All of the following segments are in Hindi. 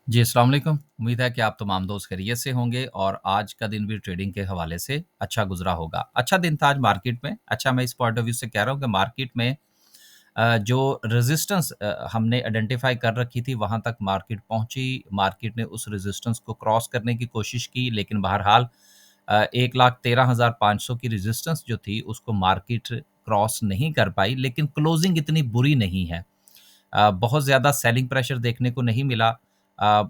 जी, अस्सलाम वालेकुम। उम्मीद है कि आप तमाम दोस्त खैरियत से होंगे और आज का दिन भी ट्रेडिंग के हवाले से अच्छा गुज़रा होगा। अच्छा दिन था आज मार्केट में। अच्छा मैं इस पॉइंट ऑफ व्यू से कह रहा हूँ कि मार्केट में जो रेज़िस्टेंस हमने आइडेंटिफ़ाई कर रखी थी, वहाँ तक मार्केट पहुँची। मार्केट ने उस रेज़िस्टेंस को क्रॉस करने की कोशिश की, लेकिन बहरहाल 1,13,500 की रेज़िस्टेंस जो थी, उसको मार्केट क्रॉस नहीं कर पाई, लेकिन क्लोज़िंग इतनी बुरी नहीं है। बहुत ज़्यादा सेलिंग प्रेशर देखने को नहीं मिला। अ,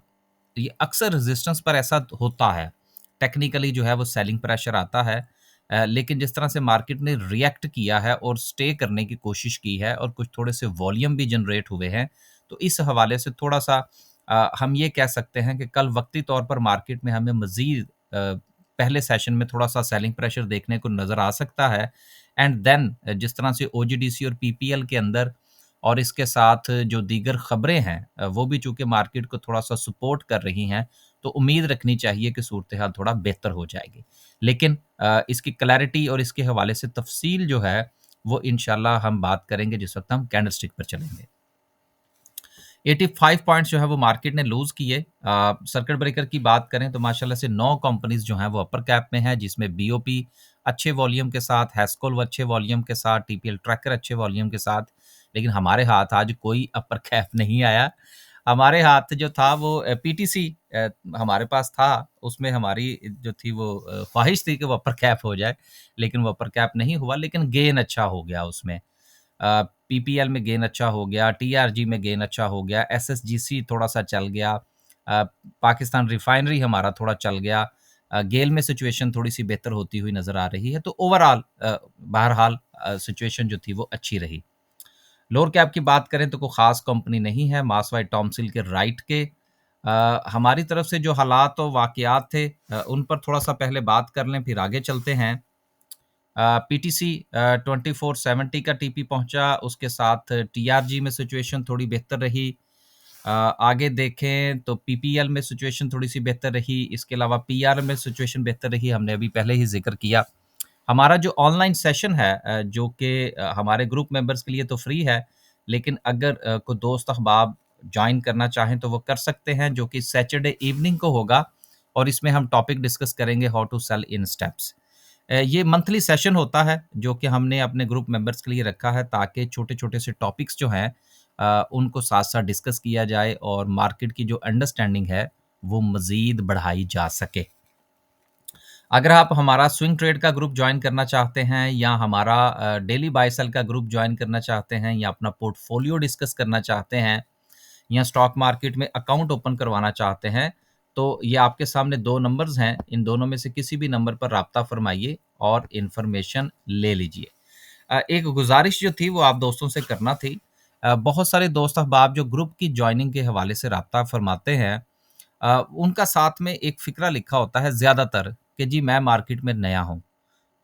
ये अक्सर रेजिस्टेंस पर ऐसा होता है। टेक्निकली जो है वो सेलिंग प्रेशर आता है। लेकिन जिस तरह से मार्केट ने रिएक्ट किया है और स्टे करने की कोशिश की है और कुछ थोड़े से वॉल्यूम भी जनरेट हुए हैं, तो इस हवाले से थोड़ा-सा हम ये कह सकते हैं कि कल वक़्ती तौर पर मार्केट में हमें मज़ीद पहले सेशन में थोड़ा-सा सेलिंग प्रेशर देखने को नज़र आ सकता है एंड देन जिस तरह से ओजीडीसी और पीपीएल के अंदर और इसके साथ जो दीगर खबरें हैं वो भी चूँकि मार्केट को थोड़ा-सा सपोर्ट कर रही हैं, तो उम्मीद रखनी चाहिए कि सूरत-ए-हाल थोड़ा बेहतर हो जाएगी। लेकिन इसकी क्लैरिटी और इसके हवाले से तफ़सील जो है, वो इंशाअल्लाह हम बात करेंगे जिस वक़्त हम कैंडलस्टिक पर चलेंगे। 85 पॉइंट्स जो है वो मार्केट ने लूज़ किए। सर्किट ब्रेकर की बात करें तो माशाल्लाह से 9 कंपनीज़ जो हैं वो अपर कैप में हैं, जिसमें बीओपी अच्छे वॉल्यूम के साथ, हैस्कोल अच्छे वॉल्यूम के साथ, टीपीएल ट्रैकर अच्छे वॉल्यूम के साथ। लेकिन हमारे हाथ आज कोई अपर कैप नहीं आया। हमारे हाथ जो था वो पीटीसी हमारे पास था, उसमें हमारी जो थी वो ख्वाहिश थी कि वो अपर कैप हो जाए, लेकिन वो अपर कैप नहीं हुआ, लेकिन गेन अच्छा हो गया उसमें। पीपीएल में गेन अच्छा हो गया, टीआरजी में गेन अच्छा हो गया, एसएसजीसी थोड़ा-सा चल गया, पाकिस्तान रिफाइनरी हमारा थोड़ा चल गया, गेल में सिचुएशन थोड़ी-सी बेहतर होती हुई नज़र आ रही है। तो ओवरऑल बहरहाल सिचुएशन जो थी वो अच्छी रही। लोअर कैप की बात करें तो कोई ख़ास कंपनी नहीं है, मार्सवाइट टॉमसिल के राइट के हमारी तरफ से जो हालात और वाक़यात थे उन पर थोड़ा-सा पहले बात कर लें, फिर आगे चलते हैं। पीटीसी 2470 का टीपी पहुंचा, उसके साथ टीआरजी में सिचुएशन थोड़ी बेहतर रही। आगे देखें तो पीपीएल में सिचुएशन थोड़ी-सी बेहतर रही, इसके अलावा पीआर में सिचुएशन बेहतर रही, हमने अभी पहले ही ज़िक्र किया। हमारा जो ऑनलाइन सेशन है जो कि हमारे ग्रुप मेंबर्स के लिए तो फ्री है, लेकिन अगर कोई दोस्त अहबाब जॉइन करना चाहें तो वो कर सकते हैं, जो कि सैटरडे इवनिंग को होगा और इसमें हम टॉपिक डिस्कस करेंगे how to sell in steps. ये मंथली सेशन होता है जो कि हमने अपने ग्रुप मेंबर्स के लिए रखा है ताकि छोटे-छोटे से टॉपिक्स जो हैं उनको साथ-साथ डिस्कस किया जाए और मार्केट की जो अंडरस्टैंडिंग है वो मज़ीद बढ़ाई जा सके। अगर आप हमारा स्विंग ट्रेड का ग्रुप जॉइन करना चाहते हैं या हमारा डेली बाय सेल का ग्रुप जॉइन करना चाहते हैं या अपना पोर्टफोलियो डिस्कस करना चाहते हैं या स्टॉक मार्केट में अकाउंट ओपन करवाना चाहते हैं, तो ये आपके सामने 2 नंबर्स हैं। इन दोनों में से किसी भी नंबर पर राब्ता फ़रमाइए और इन्फॉर्मेशन ले लीजिए। एक गुज़ारिश जो थी वो आप दोस्तों से करना थी। बहुत सारे दोस्त अहबाब जो ग्रुप की जॉइनिंग के हवाले से राब्ता फ़रमाते हैं, उनका साथ में एक फ़िक्रा लिखा होता है ज़्यादातर कि जी मैं मार्केट में नया हूँ।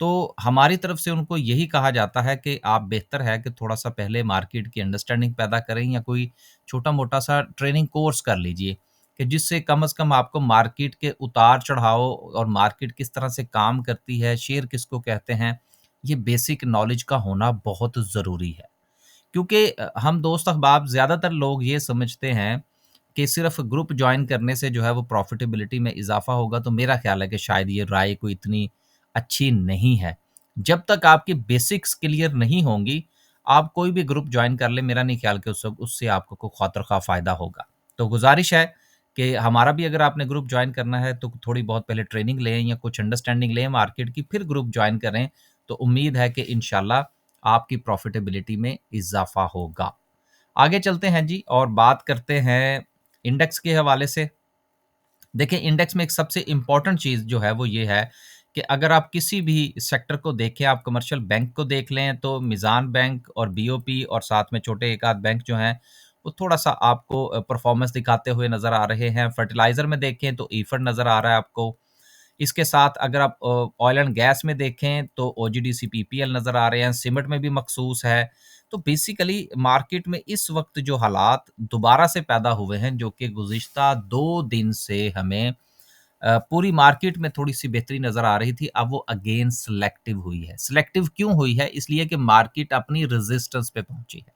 तो हमारी तरफ से उनको यही कहा जाता है कि आप बेहतर है कि थोड़ा-सा पहले मार्केट की अंडरस्टैंडिंग पैदा करें या कोई छोटा-मोटा सा ट्रेनिंग कोर्स कर लीजिए, कि जिससे कम से कम आपको मार्केट के उतार-चढ़ाव और मार्केट किस तरह से काम करती है, शेयर किसको कहते हैं, ये बेसिक नॉलेज का होना बहुत ज़रूरी है। क्योंकि हम दोस्त अहबाब ज़्यादातर लोग ये समझते हैं कि सिर्फ़ ग्रुप जॉइन करने से जो है वो प्रॉफ़िटेबिलिटी में इज़ाफ़ा होगा, तो मेरा ख़्याल है कि शायद ये राय कोई इतनी अच्छी नहीं है। जब तक आपकी बेसिक्स क्लियर नहीं होंगी, आप कोई भी ग्रुप जॉइन कर लें, मेरा नहीं ख़्याल कि उससे आपको कोई ख़ातिर-ख़्वाह फ़ायदा होगा। तो गुज़ारिश है कि हमारा भी अगर आपने ग्रुप जॉइन करना है, तो थोड़ी बहुत पहले ट्रेनिंग लें या कुछ अंडरस्टैंडिंग लें मार्केट की, फिर ग्रुप जॉइन करें, तो उम्मीद है कि इंशाअल्लाह आपकी प्रॉफ़िटेबिलिटी में इज़ाफ़ा होगा। आगे चलते हैं जी और बात करते हैं इंडेक्स के हवाले से। देखिए इंडेक्स में एक सबसे इम्पोर्टेंट चीज़ जो है वो ये है कि अगर आप किसी भी सेक्टर को देखें, आप कमर्शियल बैंक को देख लें तो मिज़ान बैंक और बीओपी और साथ में छोटे एक आध बैंक जो हैं, वो थोड़ा-सा आपको परफ़ॉर्मेंस दिखाते हुए नज़र आ रहे हैं। फर्टिलाइज़र में देखें तो ईफड नज़र आ रहा है आपको। इसके साथ अगर आप ऑयल एंड गैस में देखें तो ओजीडीसी पीपीएल नज़र आ रहे हैं, सीमेंट में भी मखसूस है। तो बेसिकली मार्केट में इस वक़्त जो हालात दोबारा से पैदा हुए हैं जो कि गुज़िश्ता 2 दिन से हमें पूरी मार्केट में थोड़ी-सी बेहतरी नज़र आ रही थी, अब वो अगेन सिलेक्टिव हुई है। सिलेक्टिव क्यों हुई है? इसलिए कि मार्केट अपनी रेज़िस्टेंस पे पहुँची है।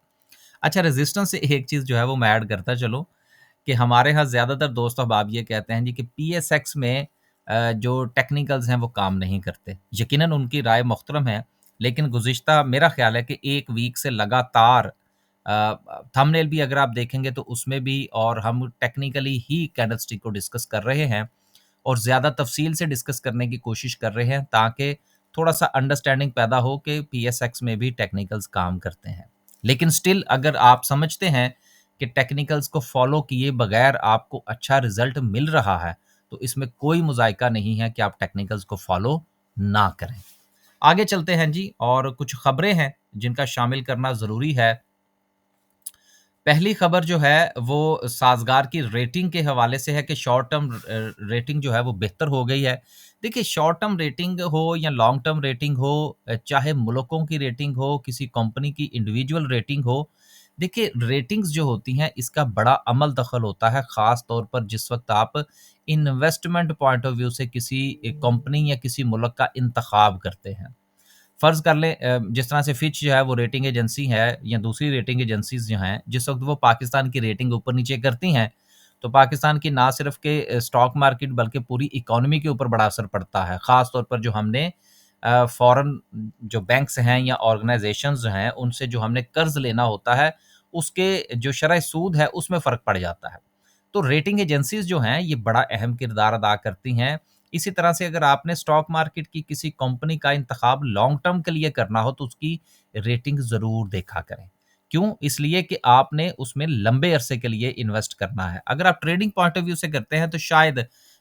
अच्छा रेज़िस्टेंस से एक चीज़ जो है वो मैं ऐड करता चलूँ कि हमारे यहाँ ज़्यादातर दोस्त अहबाब ये कहते हैं जी कि पीएसएक्स में जो टेक्निकल्स हैं वो काम नहीं करते। यकीनन उनकी राय मुहतरम है, लेकिन गुज़िश्ता मेरा ख़्याल है कि 1 वीक से लगातार थंबनेल भी अगर आप देखेंगे तो उसमें भी और हम टेक्निकली ही कैंडलस्टिक को डिस्कस कर रहे हैं और ज़्यादा तफ़सील से डिस्कस करने की कोशिश कर रहे हैं ताकि थोड़ा-सा अंडरस्टैंडिंग पैदा हो कि पीएसएक्स में भी टेक्निकल्स काम करते हैं। लेकिन स्टिल अगर आप समझते हैं कि टेक्निकल्स को फ़ॉलो किए बगैर आपको अच्छा रिज़ल्ट मिल रहा है, तो इसमें कोई मुज़ायका नहीं है कि आप टेक्निकल्स को फ़ॉलो ना करें। आगे चलते हैं जी और कुछ खबरें हैं जिनका शामिल करना ज़रूरी है। पहली खबर जो है वो साज़गार की रेटिंग के हवाले से है कि शॉर्ट टर्म रेटिंग जो है वो बेहतर हो गई है। देखिए शॉर्ट टर्म रेटिंग हो या लॉन्ग टर्म रेटिंग हो चाहे मुल्कों की रेटिंग हो, किसी कंपनी की इंडिविजुअल रेटिंग हो, देखिए रेटिंग्स जो होती हैं इसका बड़ा अमल दखल होता है, ख़ास तौर पर जिस वक़्त आप इन्वेस्टमेंट पॉइंट ऑफ व्यू से किसी कंपनी या किसी मुल्क का इंतख़ाब करते हैं। फ़र्ज़ कर लें जिस तरह से फिच जो है वो रेटिंग एजेंसी है या दूसरी रेटिंग एजेंसीज़ जो हैं, जिस वक़्त वो पाकिस्तान की रेटिंग ऊपर-नीचे करती हैं, तो पाकिस्तान की ना सिर्फ़ के स्टॉक मार्केट बल्कि पूरी इकॉनमी के ऊपर बड़ा असर पड़ता है। ख़ास तौर पर जो हमने फ़ॉरेन जो बैंक्स हैं या ऑर्गनाइज़ेशंस जो हैं, उनसे जो हमने कर्ज़ लेना होता है, उसके जो शरह सूद है, उसमें फ़र्क पड़ जाता है। तो रेटिंग एजेंसीज़ जो हैं, ये बड़ा अहम किरदार अदा करती हैं। इसी तरह से अगर आपने स्टॉक मार्केट की किसी कंपनी का इंतखाब लॉन्ग टर्म के लिए करना हो तो उसकी रेटिंग ज़रूर देखा करें। क्यों? इसलिए कि आपने उसमें लंबे अरसे के लिए इन्वेस्ट करना है। अगर आप ट्रेडिंग पॉइंट ऑफ व्यू से करते हैं तो शायद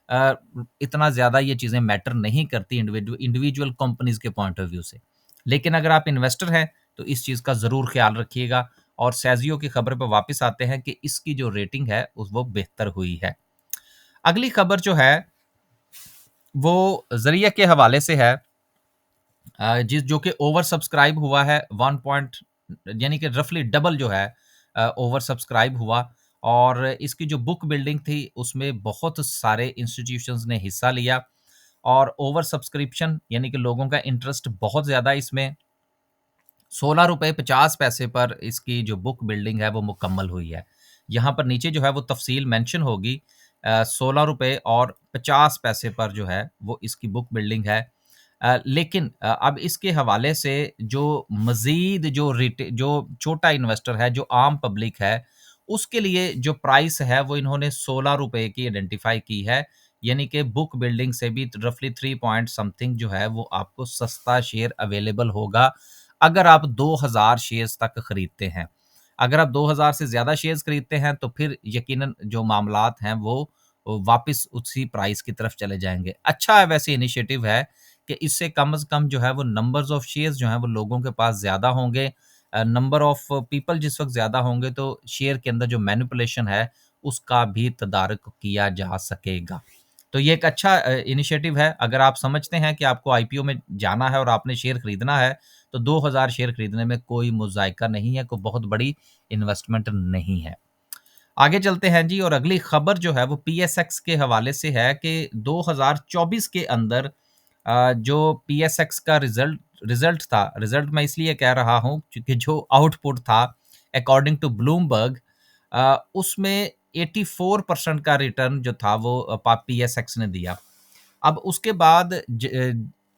अ, इतना ज़्यादा ये चीज़ें मैटर नहीं करती इंडिविजुअल कंपनीज़ के पॉइंट ऑफ व्यू से। लेकिन अगर आप इन्वेस्टर हैं तो इस चीज़ का ज़रूर ख़्याल रखिएगा और सेज़ियो की खबर पे वापस आते हैं कि इसकी जो रेटिंग है उस वो बेहतर हुई है। अगली खबर जो है वो ज़रिया के हवाले से है जिस जो कि ओवर सब्सक्राइब हुआ है 1 पॉइंट यानी कि रफली डबल जो है ओवर सब्सक्राइब हुआ और इसकी जो बुक बिल्डिंग थी उसमें बहुत सारे इंस्टीट्यूशंस ने हिस्सा लिया और ओवर सब्सक्रिप्शन यानी कि लोगों का इंटरेस्ट बहुत ज़्यादा इसमें ₹16.50 पर इसकी जो बुक बिल्डिंग है वो मुकम्मल हुई है। यहाँ पर नीचे जो है वो तफ़सील मेंशन होगी ₹16 और 50 पैसे पर जो है वो इसकी बुक बिल्डिंग है। लेकिन अब इसके हवाले से जो मज़ीद जो छोटा इन्वेस्टर है, जो आम पब्लिक है, उसके लिए जो प्राइस है वो इन्होंने ₹16 की आइडेंटिफ़ाई की है। यानी कि बुक बिल्डिंग से भी रफली 3 पॉइंट समथिंग जो है वो आपको सस्ता शेयर अवेलेबल होगा, अगर आप 2000 शेयर्स तक खरीदते हैं। अगर आप 2000 से ज़्यादा शेयर्स खरीदते हैं तो फिर यकीनन जो मामलात हैं वो वापस उसी प्राइस की तरफ चले जाएँगे। अच्छा है वैसे इनिशिएटिव है कि इससे कम से कम जो है वो नंबर्स ऑफ शेयर्स जो हैं वो लोगों के पास ज़्यादा होंगे। नंबर ऑफ पीपल जिस वक़्त ज़्यादा होंगे तो शेयर के अंदर जो मैनिपुलेशन है उसका भी तदारक किया जा सकेगा। तो ये एक अच्छा इनिशिएटिव है। अगर आप समझते हैं कि आपको आईपीओ में जाना है और आपने शेयर खरीदना है, तो 2000 शेयर खरीदने में कोई मुज़ायका नहीं है, कोई बहुत बड़ी इन्वेस्टमेंट नहीं है। आगे चलते हैं जी और अगली खबर जो है वो पीएसएक्स के हवाले से है कि 2024 के अंदर जो पीएसएक्स का रिज़ल्ट था, रिज़ल्ट मैं इसलिए कह रहा हूँ क्योंकि जो आउटपुट था अकॉर्डिंग टू ब्लूमबर्ग उसमें 84% का रिटर्न जो था वो पीएसएक्स ने दिया। अब उसके बाद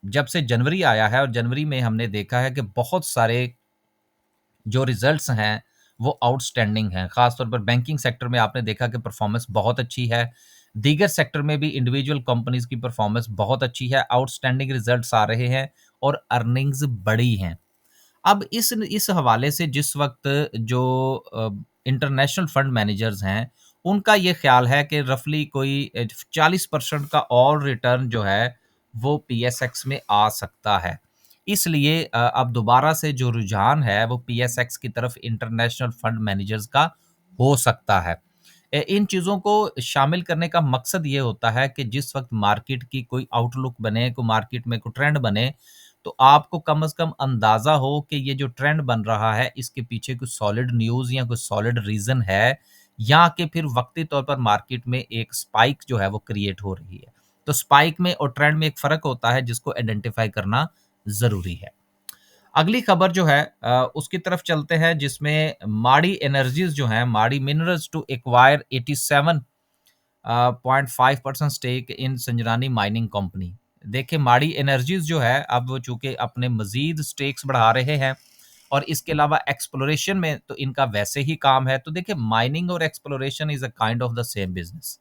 जब से जनवरी आया है और जनवरी में हमने देखा है कि बहुत सारे जो रिजल्ट्स हैं वो आउटस्टैंडिंग हैं। ख़ास तौर पर बैंकिंग सेक्टर में आपने देखा कि परफ़ॉर्मेंस बहुत अच्छी है। दीगर सेक्टर में भी इंडिविजुअल कंपनीज़ की परफ़ॉर्मेंस बहुत अच्छी है, आउटस्टैंडिंग रिजल्ट्स आ रहे हैं और अर्निंग्स बढ़ी हैं। अब इस हवाले से जिस वक़्त जो इंटरनेशनल फंड मैनेजर्स हैं, उनका ये ख़्याल है कि रफ़ली कोई 40% का और रिटर्न जो है, वो पीएसएक्स में आ सकता है। इसलिए अब दोबारा से जो रुझान है, वो पीएसएक्स की तरफ इंटरनेशनल फंड मैनेजर्स का हो सकता है। इन चीज़ों को शामिल करने का मकसद ये होता है कि जिस वक़्त मार्केट की कोई आउटलुक बने, कोई मार्केट में कोई ट्रेंड बने, तो आपको कम से कम अंदाज़ा हो कि ये जो ट्रेंड बन रहा है, इसके पीछे कुछ सॉलिड न्यूज़ या कुछ सॉलिड रीज़न है या कि फिर वक़्ती तौर पर मार्केट में एक स्पाइक जो है वो क्रिएट हो रही है। तो स्पाइक में और ट्रेंड में एक फ़र्क होता है जिसको आइडेंटिफ़ाई करना ज़रूरी है। अगली खबर जो है उसकी तरफ चलते हैं, जिसमें माड़ी एनर्जीज जो है, Mari minerals to acquire 87.5% stake in Sanjrani mining company. देखिए, माड़ी एनर्जीज जो है, अब वो चूंकि अपने मजीद स्टेक्स बढ़ा रहे हैं और इसके अलावा एक्सप्लोरेशन में तो इनका वैसे ही काम है। तो देखिए, माइनिंग और exploration is a kind of the same business.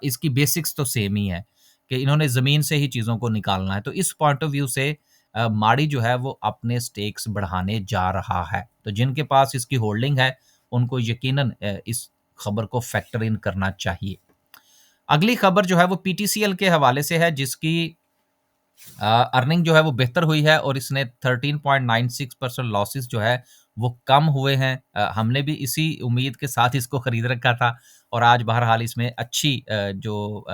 इसकी बेसिक्स तो सेम ही है कि इन्होंने ज़मीन से ही चीज़ों को निकालना है। तो इस पॉइंट ऑफ व्यू से माड़ी जो है वो अपने स्टेक्स बढ़ाने जा रहा है। तो जिनके पास इसकी होल्डिंग है, उनको यकीनन इस खबर को फैक्टर इन करना चाहिए। अगली खबर जो है वो पीटीसीएल के हवाले से है, जिसकी अर्निंग जो है वो बेहतर हुई है और इसने 13.96% लॉसेस जो है वो कम हुए हैं। हमने भी इसी उम्मीद के साथ इसको खरीद रखा था और आज बहरहाल इसमें अच्छी जो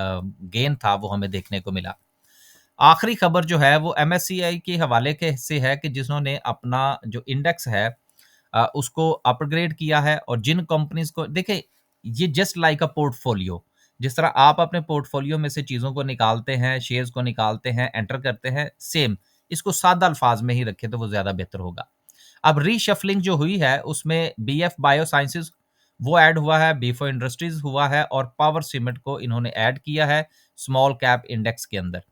गेन था वो हमें देखने को मिला। आखिरी खबर जो है वो एमएससीआई के हवाले के से है कि जिन्होंने अपना जो इंडेक्स है उसको अपग्रेड किया है। और जिन कंपनीज को देखिए, ये जस्ट लाइक अ पोर्टफोलियो, जिस तरह आप अपने पोर्टफोलियो में से चीज़ों को निकालते हैं, शेयर्स को निकालते हैं, एंटर करते हैं, सेम इसको सादा अल्फाज में ही रखें तो वो ज़्यादा बेहतर होगा। अब रीशफलिंग जो हुई है उसमें बीएफ बायो साइंसेज वो ऐड हुआ है, बीफो इंडस्ट्रीज हुआ है और पावर सीमेंट को इन्होंने ऐड किया है स्मॉल कैप इंडेक्स के अंदर।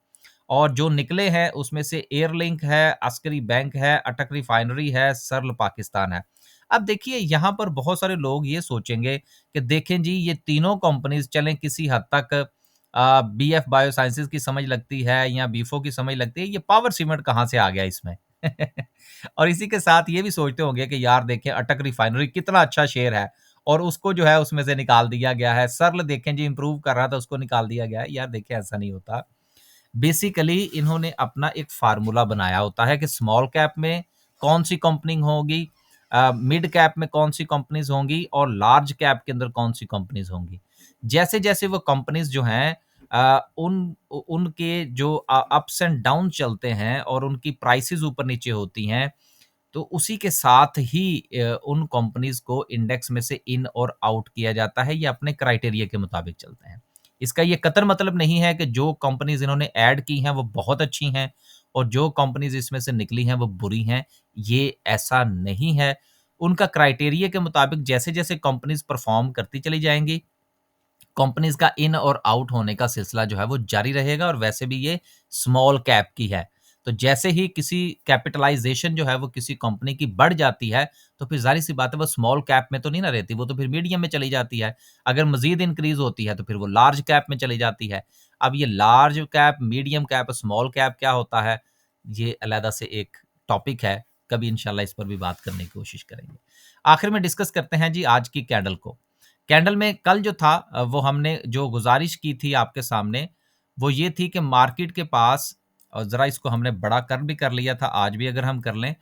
और जो निकले हैं उसमें से एयरलिंक है, अस्करी बैंक है, अटक रिफाइनरी है, सर्ल पाकिस्तान है। अब देखिए, यहाँ पर बहुत सारे लोग ये सोचेंगे कि देखें जी, ये तीनों कंपनीज चलें किसी हद तक बीएफ बायो साइंसेज की समझ लगती है या बीफो की समझ लगती है, ये पावर सीमेंट कहाँ से आ गया इसमें? और इसी के साथ ये भी सोचते होंगे कि यार देखें, अटक रिफाइनरी कितना अच्छा शेयर है और उसको जो है उसमें से निकाल दिया गया है। सर्ल देखें जी, इंप्रूव कर रहा था, उसको निकाल दिया गया है। यार देखिए, ऐसा नहीं होता। बेसिकली इन्होंने अपना एक फार्मूला बनाया होता है कि स्मॉल कैप में कौन सी कंपनी होगी, मिड कैप में कौन सी कंपनीज होंगी और लार्ज कैप के अंदर कौन सी कंपनीज होंगी। जैसे जैसे वो कंपनीज जो हैं उनके जो अप्स एंड डाउन चलते हैं और उनकी प्राइसेस ऊपर नीचे होती हैं, तो उसी के साथ ही उन कंपनीज को इंडेक्स में से इन और आउट किया जाता है। ये अपने क्राइटेरिया के मुताबिक चलते हैं। इसका ये कतई मतलब नहीं है कि जो कंपनीज इन्होंने ऐड की हैं वो बहुत अच्छी हैं और जो कंपनीज इसमें से निकली हैं वो बुरी हैं। ये ऐसा नहीं है। उनका क्राइटेरिया के मुताबिक जैसे जैसे कंपनीज परफॉर्म करती चली जाएंगी, कंपनीज का इन और आउट होने का सिलसिला जो है वो जारी रहेगा। और वैसे भी ये स्मॉल कैप की है, तो जैसे ही किसी कैपिटलाइजेशन जो है वो किसी कंपनी की बढ़ जाती है, तो फिर जाहिर सी बात है वो स्मॉल कैप में तो नहीं ना रहती, वो तो फिर मीडियम में चली जाती है। अगर मजीद इंक्रीज होती है तो फिर वो लार्ज कैप में चली जाती है। अब ये large cap, medium cap, small cap क्या होता है, ये अलहदा से एक टॉपिक है। कभी इंशाल्लाह इस पर भी बात करने की कोशिश करेंगे। आखिर में डिस्कस करते हैं जी आज की कैंडल को। कैंडल में कल जो था वो हमने जो गुजारिश की थी आपके सामने, वो ये थी कि मार्केट के पास, और ज़रा इसको हमने बड़ा कर भी कर लिया था, आज भी अगर हम कर लें,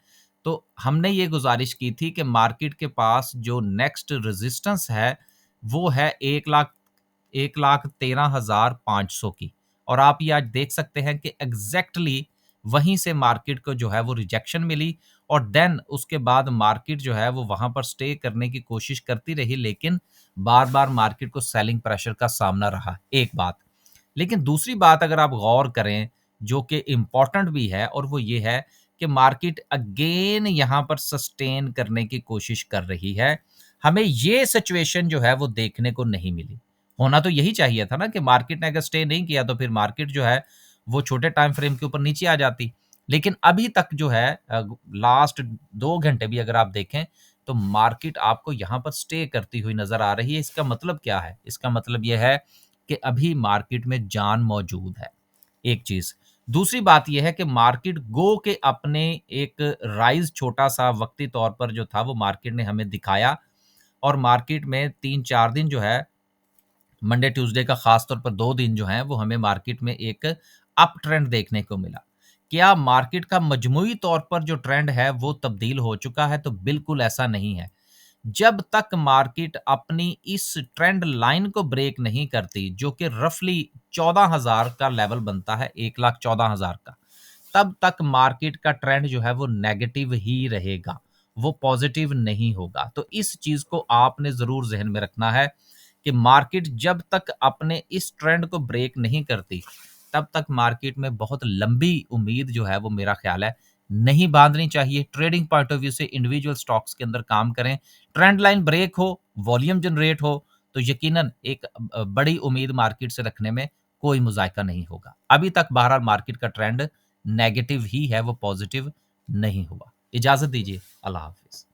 तो हमने ये गुजारिश की थी कि मार्केट के पास जो नेक्स्ट रेजिस्टेंस है, वो है 1,13,500 की। और आप ये आज देख सकते हैं कि एग्जैक्टली वहीं से मार्केट को जो है वो रिजेक्शन मिली और देन उसके बाद मार्केट जो है वो वहां पर स्टे करने की कोशिश करती रही, लेकिन बार बार मार्केट को सेलिंग प्रेशर का सामना रहा। एक बात, लेकिन दूसरी बात अगर आप गौर करें जो कि इम्पोर्टेंट भी है, और वो ये है कि मार्केट अगेन यहाँ पर सस्टेन करने की कोशिश कर रही है। हमें ये सिचुएशन जो है वो देखने को नहीं मिली। होना तो यही चाहिए था ना कि मार्केट ने अगर स्टे नहीं किया तो फिर मार्केट जो है वो छोटे टाइम फ्रेम के ऊपर नीचे आ जाती। लेकिन अभी तक जो है लास्ट 2 घंटे भी अगर आप देखें तो मार्केट आपको यहाँ पर स्टे करती हुई नजर आ रही है। इसका मतलब क्या है? इसका मतलब यह है कि अभी मार्केट में जान मौजूद है, एक चीज। दूसरी बात यह है कि मार्केट गो के अपने एक राइज छोटा सा वक्ती तौर पर जो था वो मार्केट ने हमें दिखाया, और मार्केट में 3-4 दिन जो है, मंडे ट्यूसडे का खास तौर पर 2 दिन जो हैं वो हमें मार्केट में एक अप ट्रेंड देखने को मिला। क्या मार्केट का मजमूई तौर पर जो ट्रेंड है वो तब्दील हो चुका है? तो बिल्कुल ऐसा नहीं है। जब तक मार्केट अपनी इस ट्रेंड लाइन को ब्रेक नहीं करती, जो कि रफली 14,000 का लेवल बनता है, 1,14,000 का, तब तक मार्केट का ट्रेंड जो है वो नेगेटिव ही रहेगा, वो पॉजिटिव नहीं होगा। तो इस चीज को आपने जरूर जहन में रखना है कि मार्केट जब तक अपने इस ट्रेंड को ब्रेक नहीं करती, तब तक मार्केट में बहुत लंबी उम्मीद जो है वो मेरा ख्याल है नहीं बाँधनी चाहिए। ट्रेडिंग पॉइंट ऑफ व्यू से इंडिविजुअल स्टॉक्स के अंदर काम करें। ट्रेंड लाइन ब्रेक हो, वॉल्यूम जनरेट हो, तो यकीनन एक बड़ी उम्मीद मार्केट से रखने में कोई मुज़ायका नहीं होगा। अभी तक बहरहाल मार्केट का ट्रेंड नेगेटिव ही है, वो पॉज़िटिव नहीं हुआ। इजाज़त दीजिए, अल्लाह हाफ़िज़।